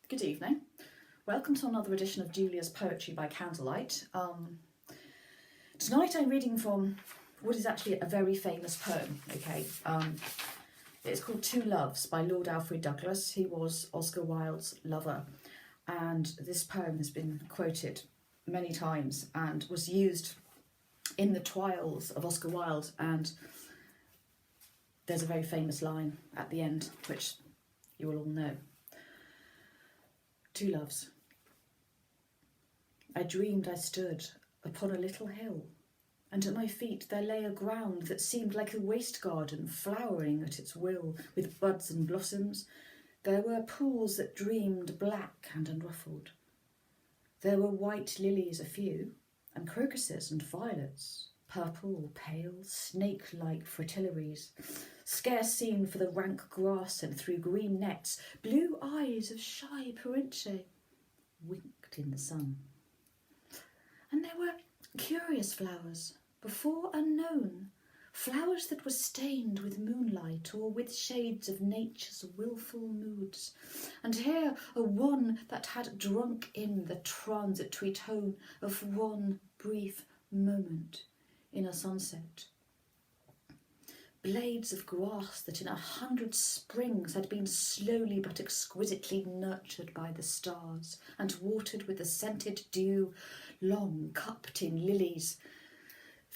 Good evening. Welcome to another edition of Julia's Poetry by Candlelight. Tonight I'm reading from what is actually a very famous poem, It's called Two Loves by Lord Alfred Douglas. He was Oscar Wilde's lover, and this poem has been quoted many times and was used in the trials of Oscar Wilde, and there's a very famous line at the end, which you will all know. Two Loves. I dreamed I stood upon a little hill, and at my feet there lay a ground that seemed like a waste garden, flowering at its will, with buds and blossoms. There were pools that dreamed black and unruffled. There were white lilies a few, and crocuses and violets, purple or pale, snake-like fritillaries, scarce seen for the rank grass, and through green nets, blue eyes of shy Perinche winked in the sun. And there were curious flowers, before unknown, flowers that were stained with moonlight or with shades of nature's wilful moods, and here a one that had drunk in the transitory tone of one brief moment in a sunset. Blades of grass that in 100 springs had been slowly but exquisitely nurtured by the stars and watered with the scented dew, long cupped in lilies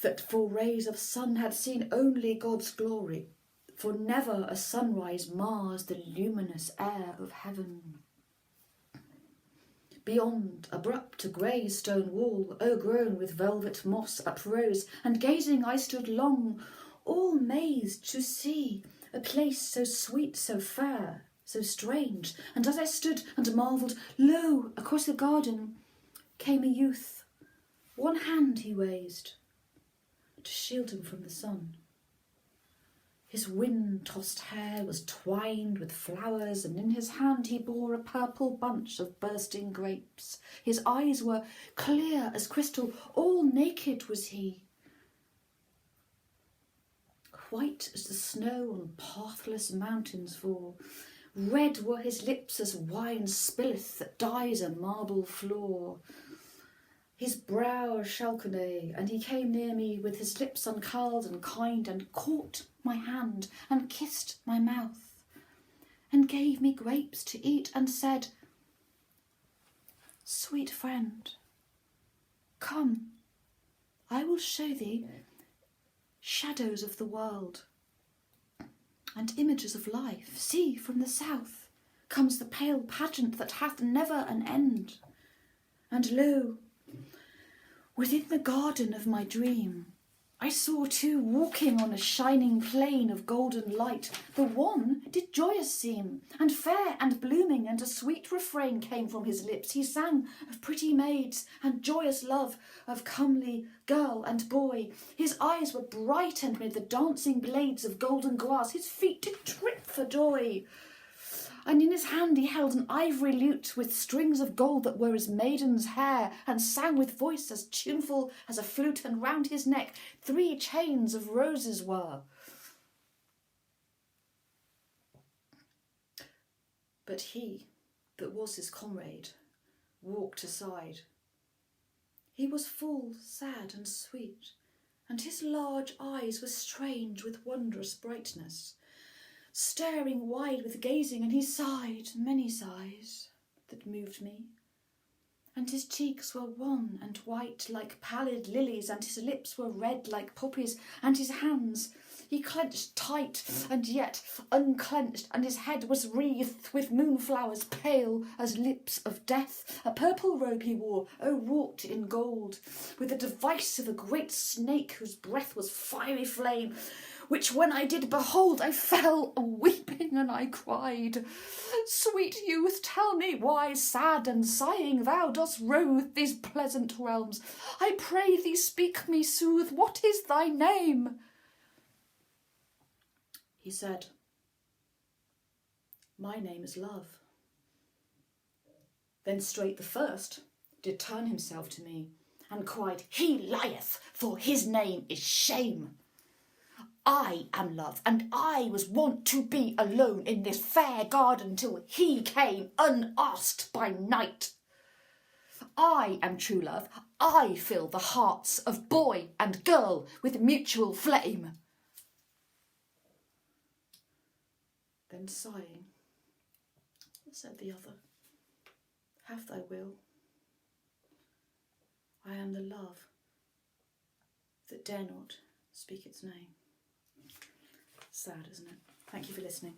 that for rays of sun had seen only God's glory, for never a sunrise mars the luminous air of heaven. Beyond, abrupt, a grey stone wall, o'ergrown with velvet moss, uprose, and gazing I stood long, all mazed to see a place so sweet, so fair, so strange. And as I stood and marvelled, lo, across the garden came a youth. One hand he raised to shield him from the sun. His wind-tossed hair was twined with flowers, and in his hand he bore a purple bunch of bursting grapes. His eyes were clear as crystal, all naked was he. White as the snow on pathless mountains fall, red were his lips as wine spilleth that dyes a marble floor. His brow shalconed, and he came near me with his lips uncurled and kind, and caught my hand and kissed my mouth, and gave me grapes to eat, and said, "Sweet friend, come, I will show thee shadows of the world and images of life. See, from the south comes the pale pageant that hath never an end. And lo, within the garden of my dream, I saw two walking on a shining plain of golden light. The one did joyous seem, and fair and blooming, and a sweet refrain came from his lips. He sang of pretty maids and joyous love, of comely girl and boy. His eyes were bright, and mid the dancing blades of golden grass his feet did trip for joy. And in his hand he held an ivory lute with strings of gold that were as maiden's hair, and sang with voice as tuneful as a flute, and round his neck 3 chains of roses were. But he that was his comrade walked aside. He was full, sad and sweet, and his large eyes were strange with wondrous brightness, staring wide with gazing, and he sighed many sighs that moved me. And his cheeks were wan and white like pallid lilies, and his lips were red like poppies, and his hands he clenched tight and yet unclenched, and his head was wreathed with moonflowers pale as lips of death. A purple robe he wore, wrought in gold, with the device of a great snake whose breath was fiery flame, which when I did behold, I fell a-weeping, and I cried, "Sweet youth, tell me why, sad and sighing, thou dost rove these pleasant realms. I pray thee, speak me, sooth, what is thy name?" He said, "My name is Love." Then straight the first did turn himself to me, and cried, "He lieth, for his name is Shame." I am love, and I was wont to be alone in this fair garden till he came unasked by night. I am true love, I fill the hearts of boy and girl with mutual flame. Then sighing, said the other, have thy will. I am the love that dare not speak its name. Sad, isn't it? Thank you for listening.